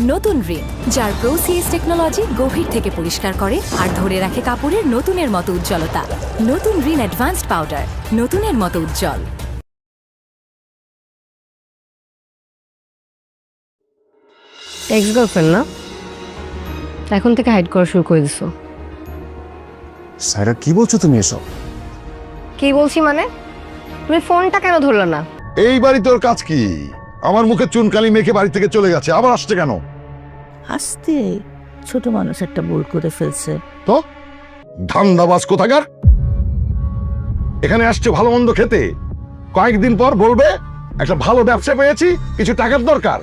নতুন রিন, যার প্রোসিএস টেকনোলজি গভীর থেকে পরিষ্কার করে আর ধরে রাখে কাপড়ের নতুনের মতো উজ্জ্বলতা। নতুন রিন অ্যাডভান্সড পাউডার, নতুনের মতো উজ্জ্বল। এক্স গার্লফ্রেন্ড না, এখন থেকে হাইড করা শুরু করে দিছো। সাইরা কি বলছো তুমি এসব? কি বলছি মানে? তুমি ফোনটা কেন ধরলে না? এই বাড়ি তোর কাজ কি? আমার মুখে চুনকালি মেখে বাড়ি থেকে চলে গেছে, আবার আসছে কেন? আসতে ছোট মানুষ একটা ভুল করে ফেলছে। তো ধান্দাবাজ কোথাকার, এখানে আসছে ভালো মন্দ খেতে, কয়েকদিন পর বলবে একটা ভালো ব্যবসা পেয়েছি, কিছু টাকার দরকার।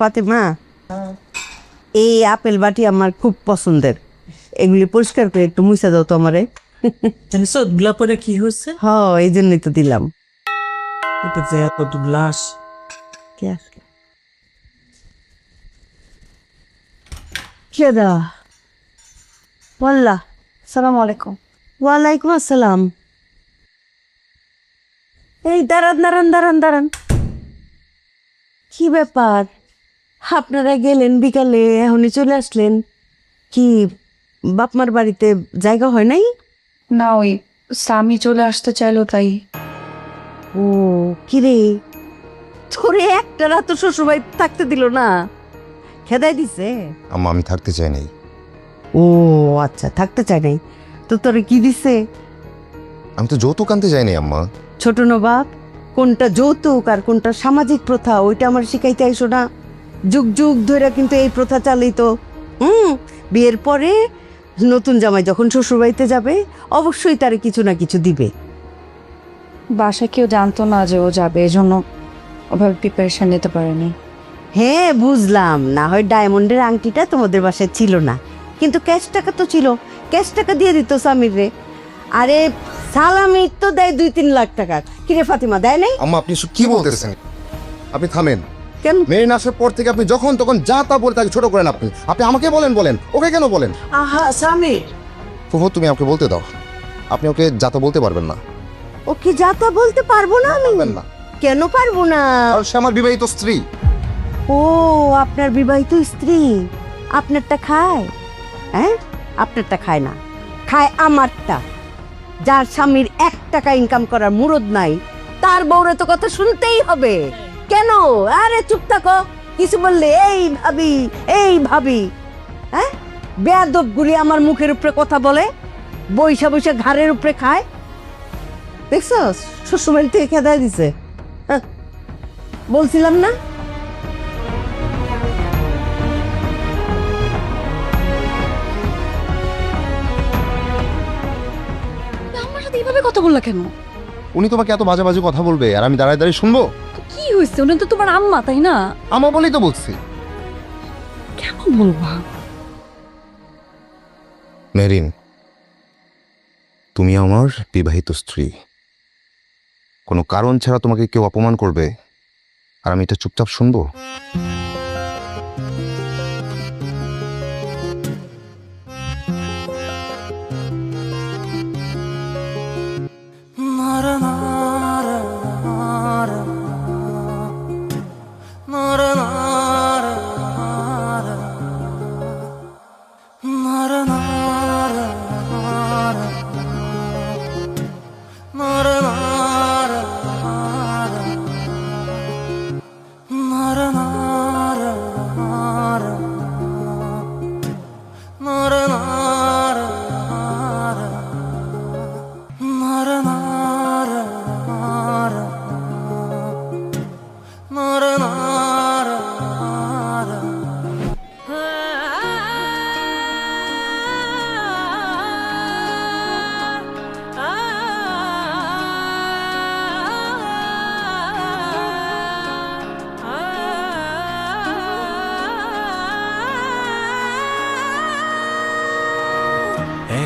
ফাতেমা, এই আপেল বাটি আমার খুব পছন্দের, এগুলি পরিষ্কার করে একটু মুছে দাও তো আমারে। সদগুলা পরে কি হয়েছে? হ, এই জন্যই তো দিলাম। এটা যে এত দুবলাস। কেদা? ওয়াল্লা, সালাম আলাইকুম। ওয়ালাইকুম আসসালাম। এই দাঁড়ান দাঁড়ান দাঁড়ান দাঁড়ান, কি ব্যাপার? আপনারা গেলেন বিকালে, এখনই চলে আসলেন? কি বাপমার বাড়িতে জায়গা হয় নাই? না, ওই স্বামী চলে আসতে চাইলো তাই। ও কিরে, তোরে একটা রাত শ্বশুরবাড়ি থাকতে দিল না, খেদাই দিছে? আম্মা আমি থাকতে চাই নাই। ও আচ্ছা, থাকতে চাই নাই তো তোরে কি দিছে? আমি তো যৌতুক আনতে যাইনি আম্মা। ছোট নবাব, কোনটা যৌতুক আর কোনটা সামাজিক প্রথা ওইটা আমার শিখাইতে আইসো না। যুগ যুগ ধরে কিন্তু এই প্রথা চালিত। বিয়ের পরে নতুন জামাই যখন শ্বশুরবাড়িতে যাবে অবশ্যই তারে কিছু না কিছু দিবে। বাসায় কেউ জানতো না যে ও যাবে, এজন্য ওভাবে প্রিপারেশন নিতে পারেনি। হ্যাঁ বুঝলাম, না হয় ডায়মন্ডের আংটিটা তোমাদের বাসায় ছিল না, কিন্তু ক্যাশ টাকা তো ছিল, ক্যাশ টাকা দিয়ে দিত স্বামীর রে। আরে সালামি তো দেয় 2-3 লাখ টাকা। কিরে ফাতিমা, দেয় নাই? আম্মা আপনি এসব কি বলতেছেন? আপনি থামেন। কেন? মেরিন আসার পর থেকে আপনি যখন তখন যা তা বলে তাকে ছোট করেন। আপনি আপনি আমাকে বলেন, ওকে কেন বলেন? আহা স্বামী, ফুফু তুমি আমাকে বলতে দাও। আপনি ওকে যা তা বলতে পারবেন না। ও কি যাতা বলতে পারবো না আমি? পারবেন না, কেন পারবো না? আর সে আমার বিবাহিত স্ত্রী। ও আপনার বিবাহিত স্ত্রী, আপনারটা খায়? হ্যাঁ, আপনারটা খায় না, খায় আমারটা। যার স্বামীর 1 টাকা ইনকাম করার মুরদ নাই, তার বউরে তো কথা শুনতেই হবে। কেন? আরে চুপ থাকো, কিছু বললে এই ভাবি, হ্যাঁ বেয়াদব গুলি আমার মুখের উপরে কথা বলে, বৈশা বৈশা ঘাড়ের উপরে খায়। দেখছস, শ্বশুরবাড়ি থেকে খেদাই দিছে। হ্যাঁ, বলছিলাম না? আমার সাথে এইভাবে কথা বললা কেন? উনি তোমাকে এত বাজে বাজে কথা বলবে আর আমি দাঁড়ায় দাঁড়িয়ে শুনবো? কি হয়েছে? উনি তো তোমার আম্মা, তাই না? আমা বলেই তো বলছি। কেমন বলবা? মেরিন, তুমি আমার বিবাহিত স্ত্রী। কোনো কারণ ছাড়া তোমাকে কেউ অপমান করবে আর আমি এটা চুপচাপ শুনবো?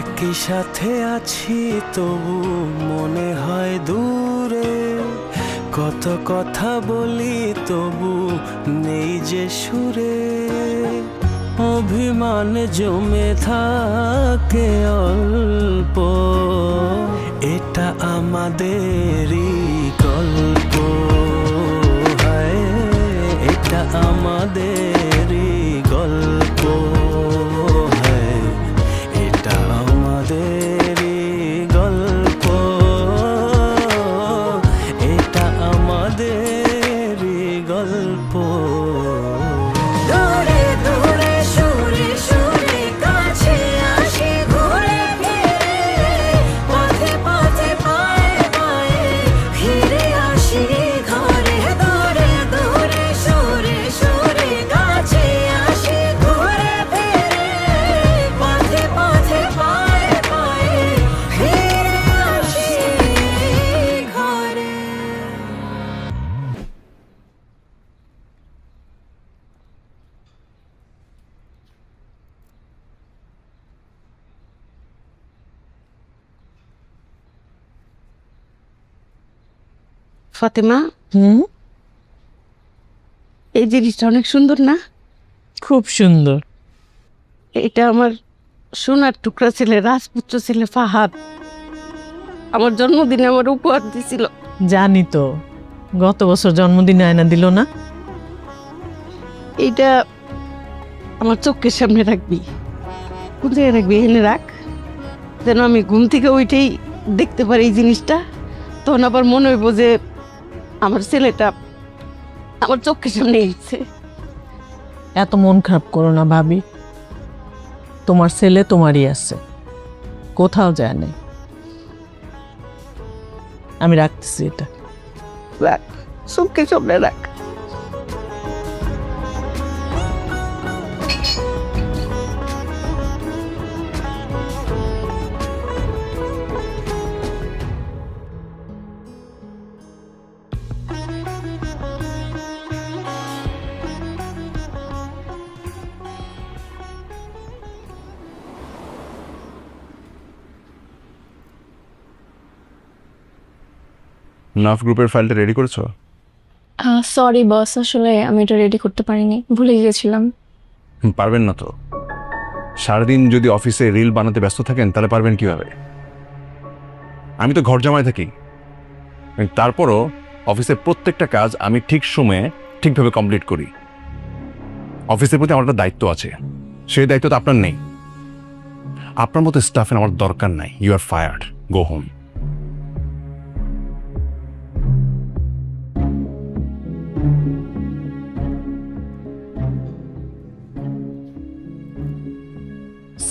একই সাথে আছি তবু মনে হয় দূরে। কত কথা বলি তবু নেই যে সুরে, অভিমান জমে থাকে অল্প, এটা আমাদেরই গল্প, হায় এটা আমাদেরই গল্প, হায় এটা আমাদেরই গল্প, এটা আমাদেরই গল্প। দূরে দূরে সুরে সুরে কাছে আসি ঘুরে ফিরে, পথে পথে পায়ে পায়ে ফিরে আসি ঘরে। দূরে দূরে সুরে সুরে কাছে আসি ঘুরে ফিরে, পথে পথে পায়ে পায়ে ফিরে আসি ঘরে। ফাতেমা, এই জিনিসটা অনেক সুন্দর না? খুব সুন্দর। এটা আমার সোনার টুকরা ছেলে, রাজপুত্র ছেলে ফাহাদ আমার জন্মদিনে আমার উপহার দিছিল। জানি তো, গত বছর জন্মদিনে আয়না দিল না? এইটা আমার চোখের সামনে রাখবি। কোন জায়গায় রাখবি? এনে রাখ, যেন আমি ঘুম থেকে উঠেই দেখতে পারি এই জিনিসটা। তখন আবার মনে হইব যে আমার ছেলেটা আমার চোখের সামনে এসেছে। এত মন খারাপ করো না ভাবি, তোমার ছেলে তোমারই আছে, কোথাও যায় নাই। আমি রাখতেছি এটা। রাখ, চোখের সামনে রাখ। নাফ গ্রুপের ফাইলটা রেডি করেছো? সরি বস, আসলে আমি এটা রেডি করতে পারিনি, ভুলে গিয়েছিলাম। পারবেন না তো? সারাদিন যদি অফিসে রিল বানাতে ব্যস্ত থাকেন তাহলে পারবেন কিভাবে? আমি তো ঘর জামাই থাকি, তারপরও অফিসের প্রত্যেকটা কাজ আমি ঠিক সময়ে ঠিকভাবে কমপ্লিট করি। অফিসের প্রতি আমার একটা দায়িত্ব আছে, সেই দায়িত্ব তো আপনার নেই। আপনার মতো স্টাফের আমার দরকার নাই। You are fired, go home.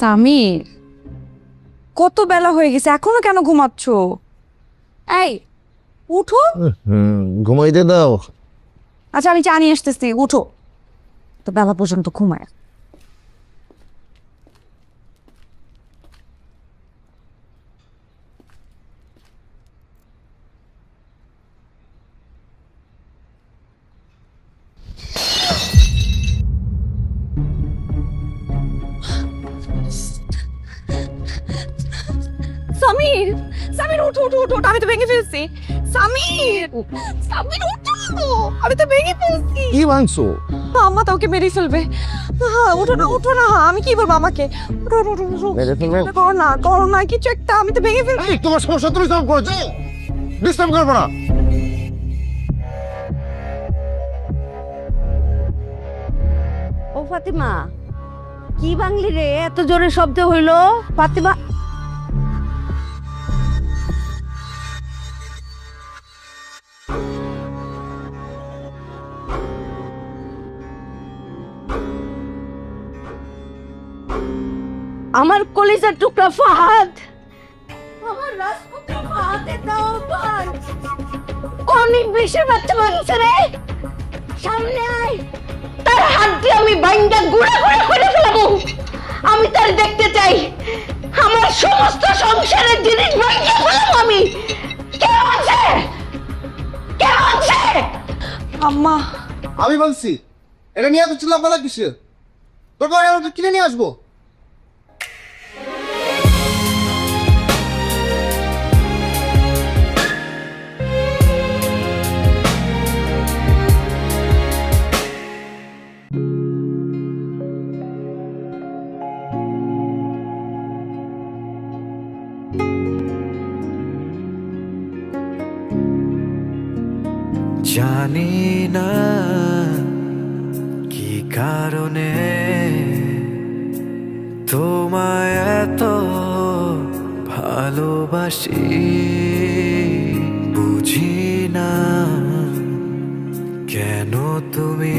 Samir, কত বেলা হয়ে গেছে, এখনো কেন ঘুমাচ্ছ? এই উঠো। ঘুমাইতে দাও। আচ্ছা আমি চা নিয়ে আসতেছি, উঠো। তো বেলা পর্যন্ত ঘুমায়। সামির, সামির উঠো উঠো উঠো, আমি তো ভেঙে ফেলছি। সামির, সামির উঠো, আমি তো ভেঙে ফেলছি। কি ভাঙছো? আম্মা তো ওকে মেরে ফেলবে। উঠো না উঠো না, আমি কি বলবো আমাকে? উঠো উঠো উঠো উঠো। মেরে ফেলবে? করো না কিছু একটা, আমি তো ভেঙে ফেলছি। তোমার সমস্যা তুমি সলভ করেছো, ডিস্টার্ব করবো না। ও ফাতিমা, কি বাংলি রে? এত জোরে শব্দ হইলো ফাতিমা। আমার কলিজার টুকরা ফাহাদ, আমার রাজপুত্র ফাহাদের দাও পান। অনেক বেশি বাচ্চা মানুষ রে, সামনে আয়, তার হাত দিয়ে আমি বাইন্দা গুঁড়া গুঁড়া করে ফেলাবো। আমি তার দেখতে চাই, আমার সমস্ত সংসারের জিনিস বাইন্দা ফেলাবো আমি। কে আছে? কে আছে? আম্মা, আমি বলছি এটা নিয়ে এত চিল্লাপালা কিসে? তোর বাবা কিনে নিয়ে আসবো। জানি না কি কারণে তোমায় এত ভালোবাসি, বুঝি না কেন তুমি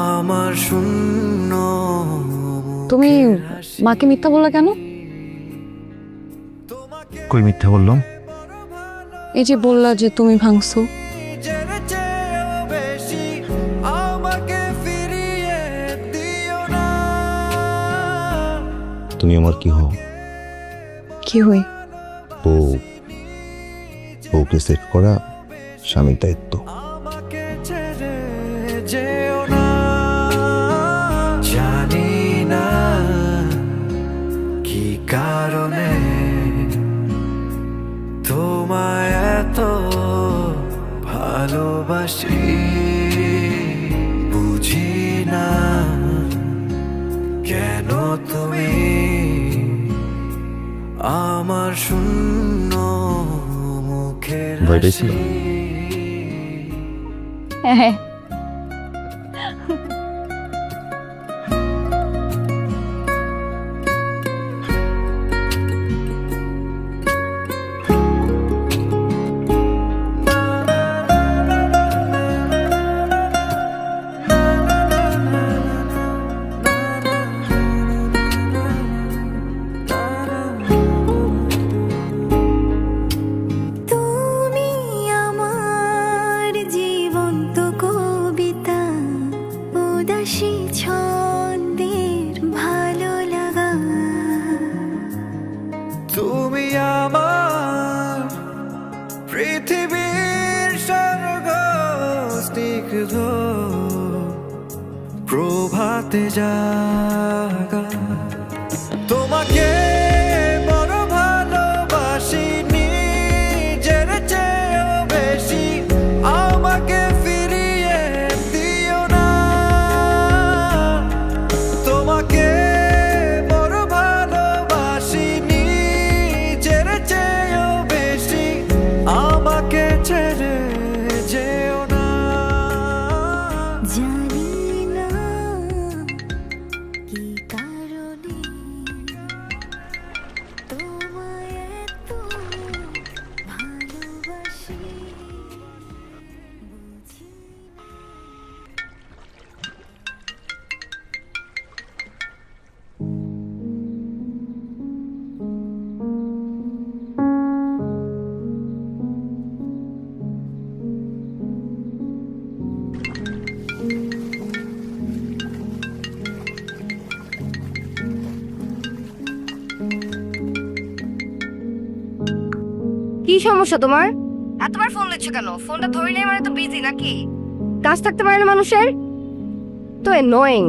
আমার শূন্য। তুমি মাকে মিথ্যা বললা কেন? কই মিথ্যা বললাম? এই যে বললা যে তুমি ভাঙছো। তুমি আমার কি হও? কি হই? বউকে সেট করা স্বামীর দায়িত্ব। জানি না কি কারণে তোমায় এত ভালোবাসি, বুঝি না কেন তুমি আমার শূন্য মুখের বাইরেছিল হ্যাঁ। তুমি আমার পৃথিবীর স্বর্গ স্নিগ্ধ প্রভাতে জাগা, তোমাকে বড় ভালোবাসি নিজের চেয়েও বেশি, আমাকে ফিরিয়ে দিও না। তোমাকে ছেড়ে যেও না। জানি না কি কারণে তোমায় এত ভালোবাসি, বুঝি কি সমস্যা তোমার? এতবার ফোন দিচ্ছ কেন? ফোনটা ধরলে মানে তো বিজি নাকি? কাজ থাকতে পারে না মানুষের? তো অ্যানোয়িং।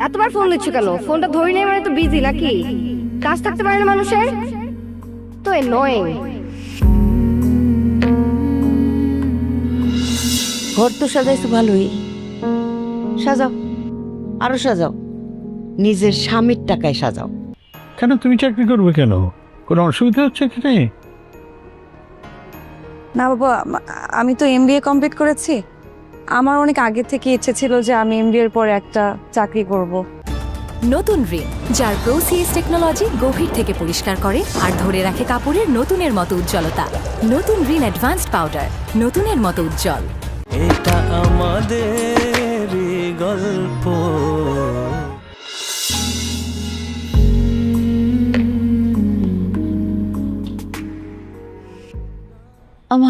এতবার ফোন দিচ্ছ কেন? ফোনটা ধরে নেই মানে তো বিজি নাকি? কাজ থাকতে পারে না মানুষের? তো অ্যানোয়িং। ঘর তো সাজাইছো ভালোই, সাজাও, আরো সাজাও, নিজের স্বামীর টাকায় সাজাও। কেন তুমি চাকরি করবে কেন? কোনো অসুবিধা হচ্ছে এখানে? না বাবা, আমি তো এমবিএ কমপ্লিট করেছি। আমার অনেক আগে থেকে ইচ্ছে ছিল যে আমি এমবিএ এর পরে একটা চাকরি করব। নতুন রিন, যার প্রোসিএস টেকনোলজি গভীর থেকে পরিষ্কার করে আর ধরে রাখে কাপড়ের নতুনের মতো উজ্জ্বলতা। নতুন রিন অ্যাডভান্সড পাউডার, নতুনের মতো উজ্জ্বল। এটা আমাদের গল্প।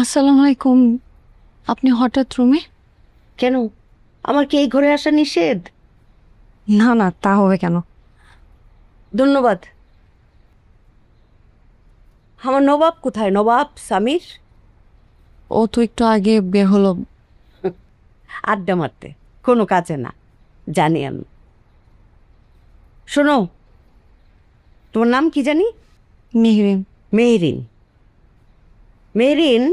আসসালামু আলাইকুম। আপনি হঠাৎ রুমে কেন? আমার কি এই ঘরে আসা নিষেধ? না না, তা হবে কেন? ধন্যবাদ। আমার নবাব কোথায়? নবাব সামির ও তো একটু আগে বের হলো। আড্ডা মারতে, কোনো কাজে না, জানি আমি। শোনো, তোমার নাম কি জানি? মেহরিন। মেহরিন। মেহরিন,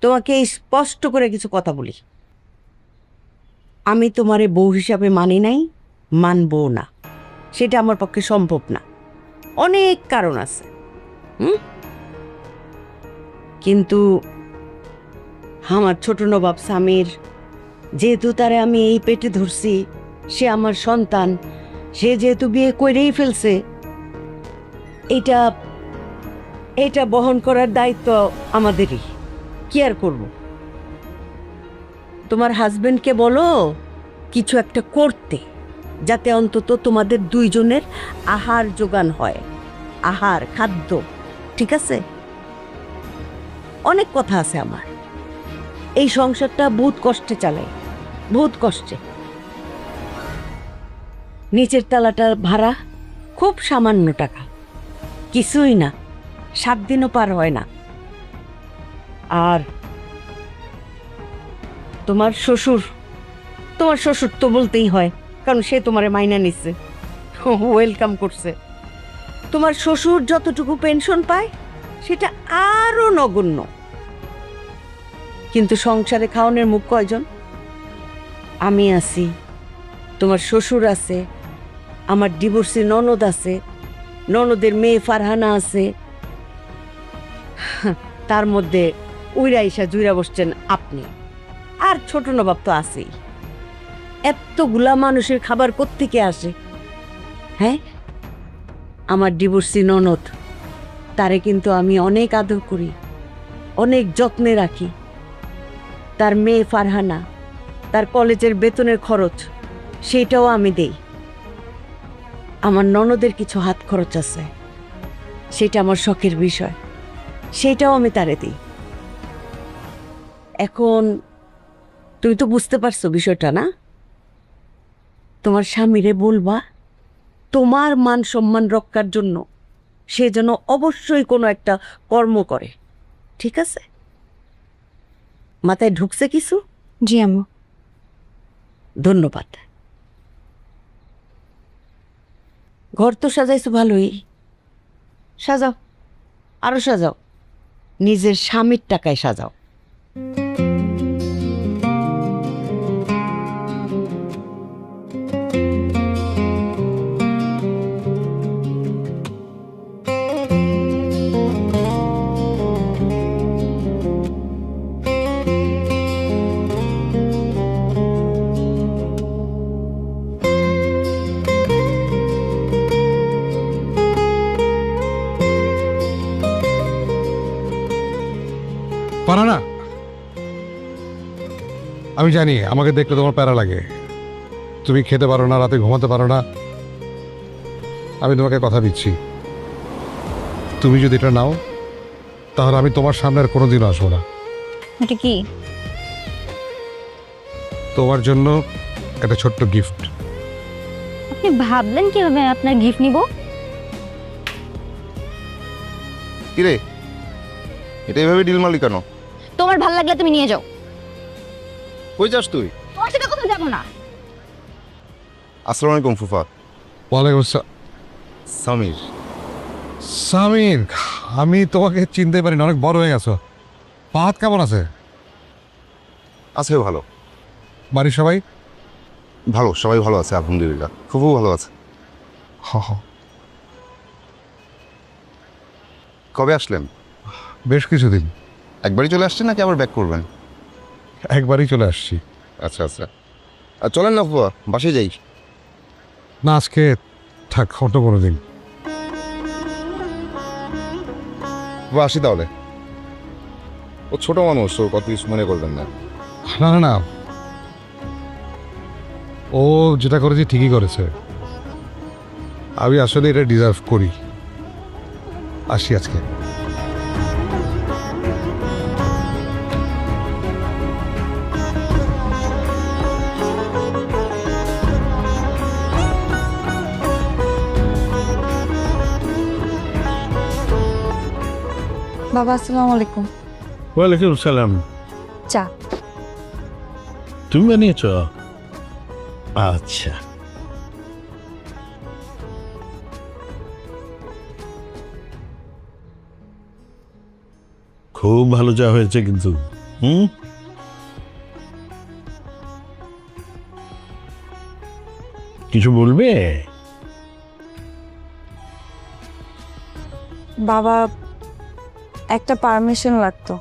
তোমাকে স্পষ্ট করে কিছু কথা বলি। আমি তোমারে বউ হিসাবে মানি নাই, মানবও না। সেটা আমার পক্ষে সম্ভব না, অনেক কারণ আছে। কিন্তু আমার ছোট নবাব সামির, যেহেতু তারে আমি এই পেটে ধরছি, সে আমার সন্তান, সে যেহেতু বিয়ে করেই ফেলছে, এটা বহন করার দায়িত্ব আমাদেরই। কি আর করব? তোমার হাজবেন্ডকে বলো কিছু একটা করতে, যাতে অন্তত তোমাদের দুইজনের আহার জোগান হয়, আহার, খাদ্য। ঠিক আছে? অনেক কথা আছে আমার। এই সংসারটা বহুত কষ্টে চালাই, বহুত কষ্টে। নিচের তলাটা ভাড়া খুব সামান্য টাকা, কিছুই না, 7 দিনও পার হয় না। আর তোমার শ্বশুর তো বলতেই হয়, কারণ সে তোমারে মাইনা নিচ্ছে, ওয়েলকাম করছে। তোমার শ্বশুর যতটুকু পেনশন পায় সেটা আরো নগণ্য। কিন্তু সংসারে খাওয়ানোর মুখ কয়জন? আমি আছি, তোমার শ্বশুর আছে, আমার ডিভোর্সি ননদ আছে, ননদের মেয়ে ফারহানা আছে, তার মধ্যে উইরা ইসা জুইরা বসছেন আপনি, আর ছোট নবাব তো আছেই। এতগুলা মানুষের খাবার কোত্থেকে আসে? হ্যাঁ, আমার ডিভোর্সি ননদ, তারে কিন্তু আমি অনেক আদর করি, অনেক যত্নে রাখি। তার মেয়ে ফারহানা, তার কলেজের বেতনের খরচ সেটাও আমি দেই। আমার ননদের কিছু হাত খরচ আছে, সেটা আমার শখের বিষয়, সেটাও আমি তারে দিই। এখন তুমি তো বুঝতে পারছো বিষয়টা, না? তোমার স্বামীরে বলবা তোমার মান সম্মান রক্ষার জন্য সে যেন অবশ্যই কোনো একটা কর্ম করে। ঠিক আছে? মাথায় ঢুকছে কিছু? জি আম্মু। ধন্যবাদ। ঘর তো সাজাইছো ভালোই, সাজাও, আরো সাজাও, নিজের স্বামীর টাকায় সাজাও। পারা না, আমি জানি আমাকে দেখলে তোমার প্যারা লাগে, তুমি খেতে পারো না, রাতে ঘুমাতে পারো না। আমি তোমাকে কথা দিচ্ছি, তুমি যদি এটা নাও তাহলে আমি তোমার সামনে আর কোনোদিনও আসবো না। এটা কি? তোমার জন্য একটা ছোট্ট গিফট। আপনি ভাবলেন কিভাবে আপনার গিফট নিব? কিরে, এটা এভাবে ডিল মারলি কেন? তোমার ভালো লাগলে তুমি নিয়ে যাও। কই যাস তুই? তোমার সাথে কোথাও যাবো না। আসসালামু আলাইকুম ফুফা। ওয়ালাইকুম আসসালাম। সামির। সামির, আমি তোমাকে চিনতে পারি না, অনেক বড় হয়ে গেছো। ফাহাদ কেমন আছে? আছে ভালো। বাড়ির সবাই ভালো, সবাই ভালো আছে আলহামদুলিল্লাহ। ফুফু ভালো আছে। কবে আসলেন? বেশ কিছুদিন। একবারই চলে আসছেন নাকি আবার ব্যাক করবেন? একবারই চলে আসছি। আচ্ছা আচ্ছা, আর চলেন না ফুফা, বাসায় যাই। না, আজকে থাক, অন্য কোনো দিন। ফুফা আসি তাহলে। ও ছোট মানুষ, ও কত কিছু মনে করবেন না। না না না, ও যেটা করেছে ঠিকই করেছে। আমি আসলে এটা ডিজার্ভ করি। আসি আজকে। বাবা আসসালামু আলাইকুম। ওয়ালাইকুম সালাম। চা। তুমি বানিয়েছ? আচ্ছা। খুব ভালো চা হয়েছে কিন্তু। কিছু বলবে? বাবা একটা পারমিশন লাগতো।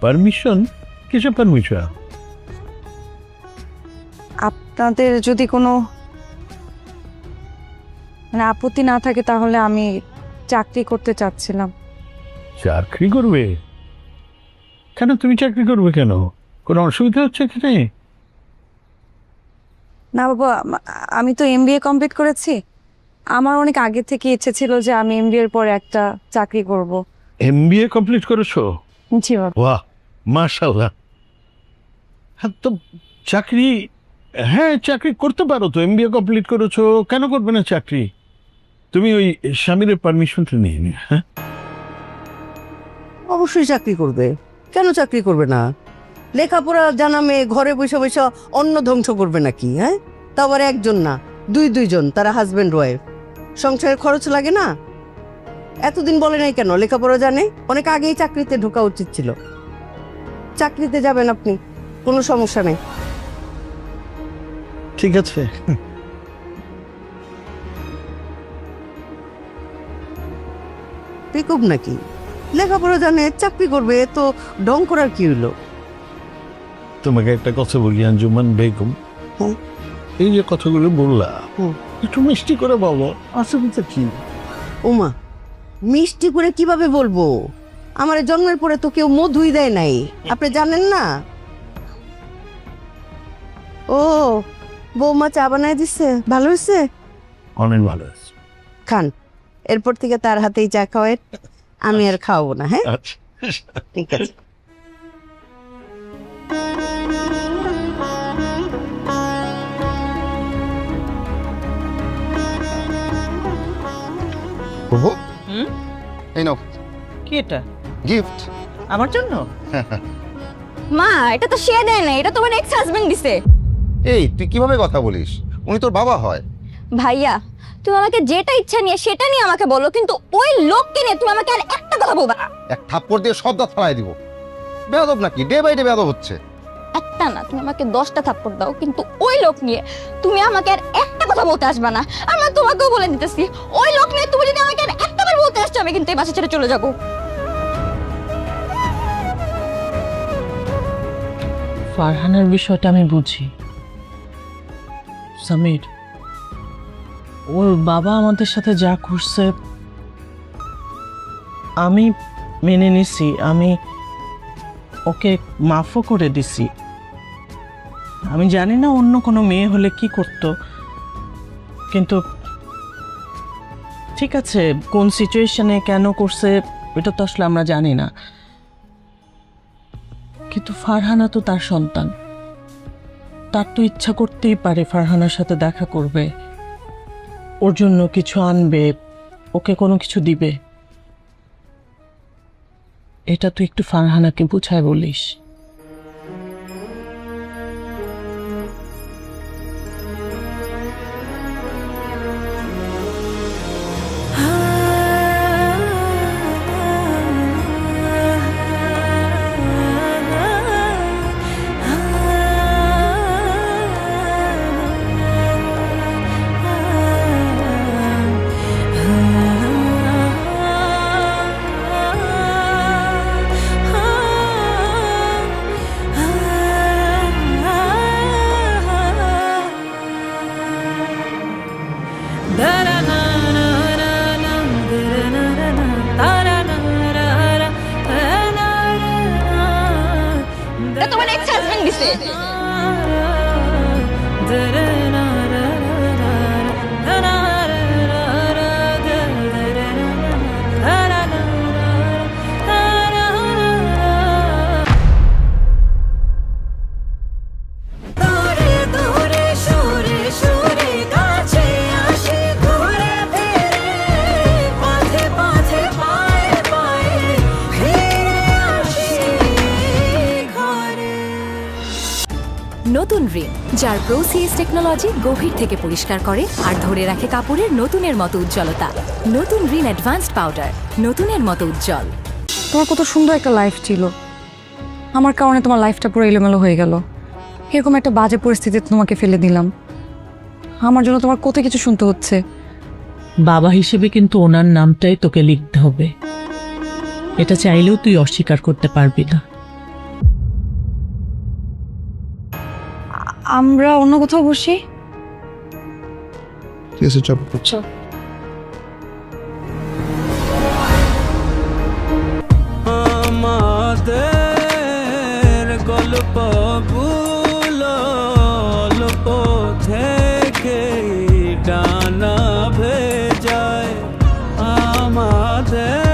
পারমিশন? কিসের পারমিশন? আপনাদের যদি কোনো মানে আপত্তি না থাকে তাহলে আমি চাকরি করতে চাচ্ছিলাম। চাকরি করবে? কেন তুমি চাকরি করবে কেন? কোনো অসুবিধা হচ্ছে এখানে? না বাবা, আমি তো এমবিএ কমপ্লিট করেছি। আমার অনেক আগে থেকে ইচ্ছে ছিল যে আমি এমবিএ এর পরে একটা চাকরি করব। এমবিএ কমপ্লিট করেছো? জি বাবা। বাহ, মাশাআল্লাহ। হ্যাঁ, তো চাকরি, হ্যাঁ চাকরি করতে পারো তো। এমবিএ কমপ্লিট করেছো, কেন করবে না চাকরি? তুমি ওই স্বামীর পারমিশনটা নিয়ে নি। হ্যাঁ, অবশ্যই চাকরি করবে। কেন চাকরি করবে না? লেখাপড়া জানা মেয়ে ঘরে বসে বসে অন্ন ধ্বংস করবে নাকি? হ্যাঁ, তা আবার একজন না, দুইজন, তারা হাজবেন্ড ওয়াইফ। সংসারের খরচ লাগে না? এতদিন বলে নাই কেন লেখাপড়া জানে? অনেক আগেই চাকরিতে ঢোকা উচিত ছিল। চাকরিতে যাবেন আপনি, কোনো সমস্যা নেই। ঠিক আছে। পিকুপ নাকি? লেখাপড়া জানে, চাকরি করবে, তো ঢং করার কি হইলো? তোমাকে একটা কথা বলি আঞ্জুমান বেগম, এই যে কথাগুলো বললা একটু মিষ্টি করে বলো, অসুবিধা কি? ওমা, মিষ্টি করে কিভাবে বলবো? আমার জন্মের পরে তো কেউ মধুই দেয় নাই, আপনি জানেন না? ও, বৌমা চা বানায় দিচ্ছে, ভালো হয়েছে? অনেক ভালো আছে। খান, এরপর থেকে তার হাতেই চা খাওয়ায়। আমি আর খাওয়াবো না। হ্যাঁ, আচ্ছা ঠিক আছে। প্রভু, এই নাও কি এটা? গিফট আমার জন্য? মা, এটা তো সে দেয় না, এটা তোমার এক্স হাজবেন্ড দিছে। এই তুই কিভাবে কথা বলিস? উনি তোর বাবা হয়। ভাইয়া, তুমি আমাকে যেটা ইচ্ছা নিয়ে সেটা নিয়ে আমাকে বলো, কিন্তু ওই লোককে নিয়ে তুমি আমাকে আর একটা কথা বলবা না। এক থাপ্পড় দিয়ে সব দাঁত ফালাই দিব। বেয়াদব নাকি? ডে বাই ডে বেয়াদব হচ্ছে। একটা না, তুমি আমাকে 10টা থাপ্পড় দাও, কিন্তু ওই লোক নিয়ে তুমি আমাকে আর একটা কথা বলতে আসবা না। আমরা তোমাকেও বলে দিতেছি, ওই লোক নিয়ে তুমি যদি আমাকে আর একটাবার বলতে আসছো, আমি কিন্তু এই বাসা ছেড়ে চলে যাবো। ফারহানার বিষয়টা আমি বুঝি সামির। ওর বাবা আমাদের সাথে যা করছে আমি মেনে নিছি, আমি ওকে মাফও করে দিছি। আমি জানি না অন্য কোনো মেয়ে হলে কি করত, কিন্তু ঠিক আছে কোন সিচুয়েশনে কেন করছে এটা তো আসলে আমরা জানি না, কিন্তু ফারহানা তো তার সন্তান, তার তো ইচ্ছা করতেই পারে ফারহানার সাথে দেখা করবে, ওর জন্য কিছু আনবে, ওকে কোনো কিছু দিবে। এটা তুই একটু ফারহানাকে বুঝায় বলিস। নতুন রিন যার প্রো সিএস টেকনোলজি গভীর থেকে পরিষ্কার করে আর ধরে রাখে কাপড়ের নতুনের মতো উজ্জ্বলতা। নতুন রিন অ্যাডভান্সড পাউডার, নতুনের মতো উজ্জ্বল। তোমার কত সুন্দর একটা লাইফ ছিল, আমার কারণে তোমার লাইফটা পুরো এলোমেলো হয়ে গেল। এরকম একটা বাজে পরিস্থিতিতে তোমাকে ফেলে দিলাম, আমার জন্য তোমার কত কিছু শুনতে হচ্ছে। বাবা হিসেবে কিন্তু ওনার নামটাই তোকে লিখতে হবে, এটা চাইলেও তুই অস্বীকার করতে পারবি না। আমরা অন্য কোথাও বসি। ঠিক আছে, চল। আমাদের গল্পগুলো অল্প থেকে ডানা ভেজায় আমাদের